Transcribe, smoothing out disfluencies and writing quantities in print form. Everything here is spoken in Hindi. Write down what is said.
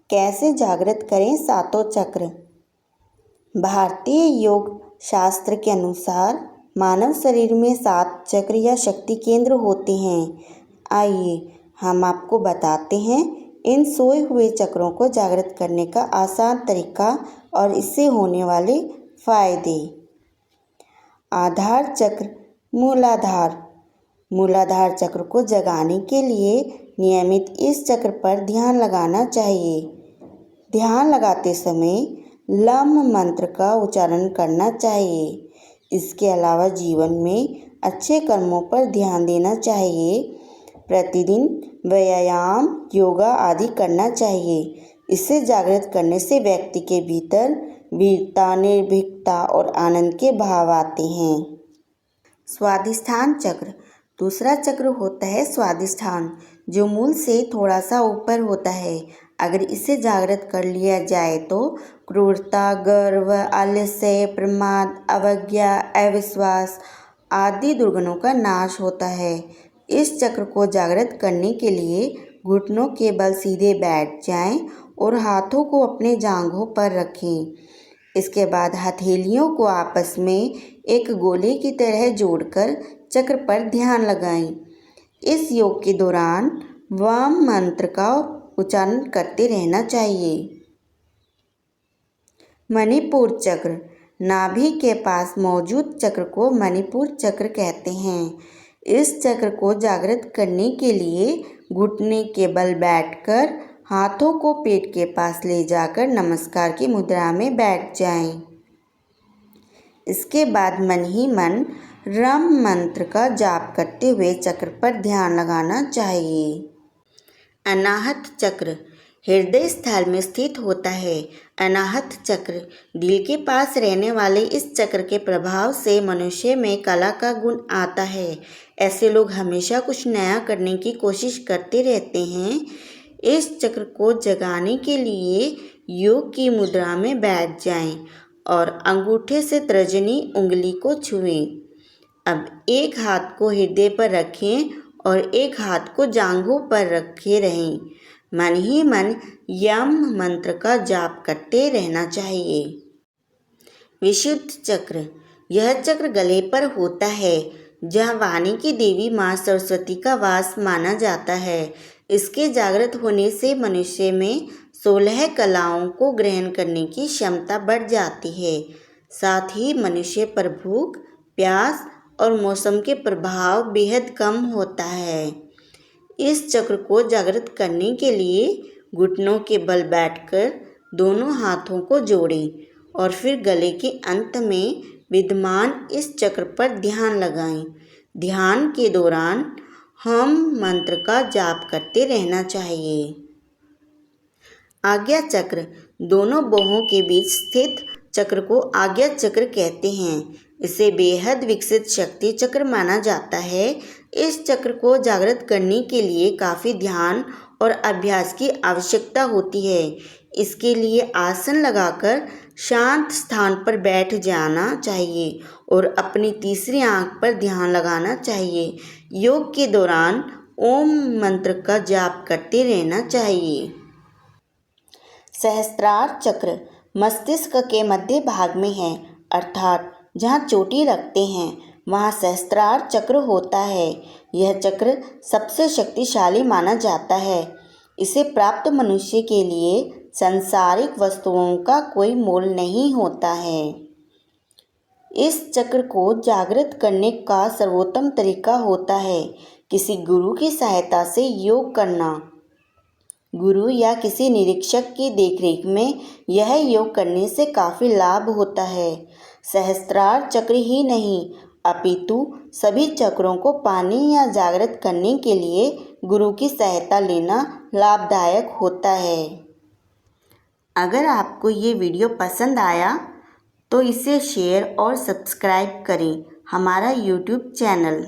कैसे जागृत करें सातों चक्र। भारतीय योग शास्त्र के अनुसार मानव शरीर में 7 चक्र या शक्ति केंद्र होते हैं। आइए हम आपको बताते हैं इन सोए हुए चक्रों को जागृत करने का आसान तरीका और इससे होने वाले फायदे। आधार चक्र। मूलाधार चक्र को जगाने के लिए नियमित इस चक्र पर ध्यान लगाना चाहिए। ध्यान लगाते समय लम मंत्र का उच्चारण करना चाहिए। इसके अलावा जीवन में अच्छे कर्मों पर ध्यान देना चाहिए। प्रतिदिन व्यायाम, योगा आदि करना चाहिए। इसे जागृत करने से व्यक्ति के भीतर वीरता, निर्भीकता और आनंद के भाव आते हैं। स्वाधिष्ठान चक्र। दूसरा चक्र होता है स्वाधिष्ठान, जो मूल से थोड़ा सा ऊपर होता है। अगर इसे जागृत कर लिया जाए तो क्रूरता, गर्व, आलस्य, प्रमाद, अवज्ञा, अविश्वास आदि दुर्गुणों का नाश होता है। इस चक्र को जागृत करने के लिए घुटनों के बल सीधे बैठ जाएं और हाथों को अपने जांघों पर रखें। इसके बाद हथेलियों को आपस में एक गोले की तरह जोड़कर चक्र पर ध्यान लगाएं। इस योग के दौरान वाम मंत्र का उच्चारण करते रहना चाहिए। मणिपुर चक्र। नाभि के पास मौजूद चक्र को मणिपुर चक्र कहते हैं। इस चक्र को जागृत करने के लिए घुटने के बल बैठकर हाथों को पेट के पास ले जाकर नमस्कार की मुद्रा में बैठ जाएं। इसके बाद मन ही मन रम मंत्र का जाप करते हुए चक्र पर ध्यान लगाना चाहिए। अनाहत चक्र हृदय स्थल में स्थित होता है। अनाहत चक्र दिल के पास रहने वाले इस चक्र के प्रभाव से मनुष्य में कला का गुण आता है। ऐसे लोग हमेशा कुछ नया करने की कोशिश करते रहते हैं। इस चक्र को जगाने के लिए योग की मुद्रा में बैठ जाएं और अंगूठे से तर्जनी उंगली को छुएं। अब एक हाथ को हृदय पर रखें और एक हाथ को जांघों पर रखे रहें। मन ही मन यम मंत्र का जाप करते रहना चाहिए। विशुद्ध चक्र। यह चक्र गले पर होता है, जहाँ वाणी की देवी माँ सरस्वती का वास माना जाता है। इसके जागृत होने से मनुष्य में 16 कलाओं को ग्रहण करने की क्षमता बढ़ जाती है। साथ ही मनुष्य पर भूख, प्यास और मौसम के प्रभाव बेहद कम होता है। इस चक्र को जागृत करने के लिए घुटनों के बल बैठकर दोनों हाथों को जोड़ें और फिर गले के अंत में विद्यमान इस चक्र पर ध्यान लगाएं। ध्यान के दौरान हम मंत्र का जाप करते रहना चाहिए। आज्ञा चक्र। दोनों बाहों के बीच स्थित चक्र को आज्ञा चक्र कहते हैं। इसे बेहद विकसित शक्ति चक्र माना जाता है। इस चक्र को जागृत करने के लिए काफ़ी ध्यान और अभ्यास की आवश्यकता होती है। इसके लिए आसन लगाकर शांत स्थान पर बैठ जाना चाहिए और अपनी तीसरी आंख पर ध्यान लगाना चाहिए। योग के दौरान ओम मंत्र का जाप करते रहना चाहिए। सहस्त्रार चक्र मस्तिष्क के मध्य भाग में है, अर्थात जहाँ चोटी रखते हैं वहाँ सहस्त्रार चक्र होता है। यह चक्र सबसे शक्तिशाली माना जाता है। इसे प्राप्त मनुष्य के लिए सांसारिक वस्तुओं का कोई मोल नहीं होता है। इस चक्र को जागृत करने का सर्वोत्तम तरीका होता है किसी गुरु की सहायता से योग करना। गुरु या किसी निरीक्षक की देखरेख में यह योग करने से काफ़ी लाभ होता है। सहस्त्रार चक्र ही नहीं अपितु सभी चक्रों को पाने या जागृत करने के लिए गुरु की सहायता लेना लाभदायक होता है। अगर आपको ये वीडियो पसंद आया तो इसे शेयर और सब्सक्राइब करें हमारा YouTube चैनल।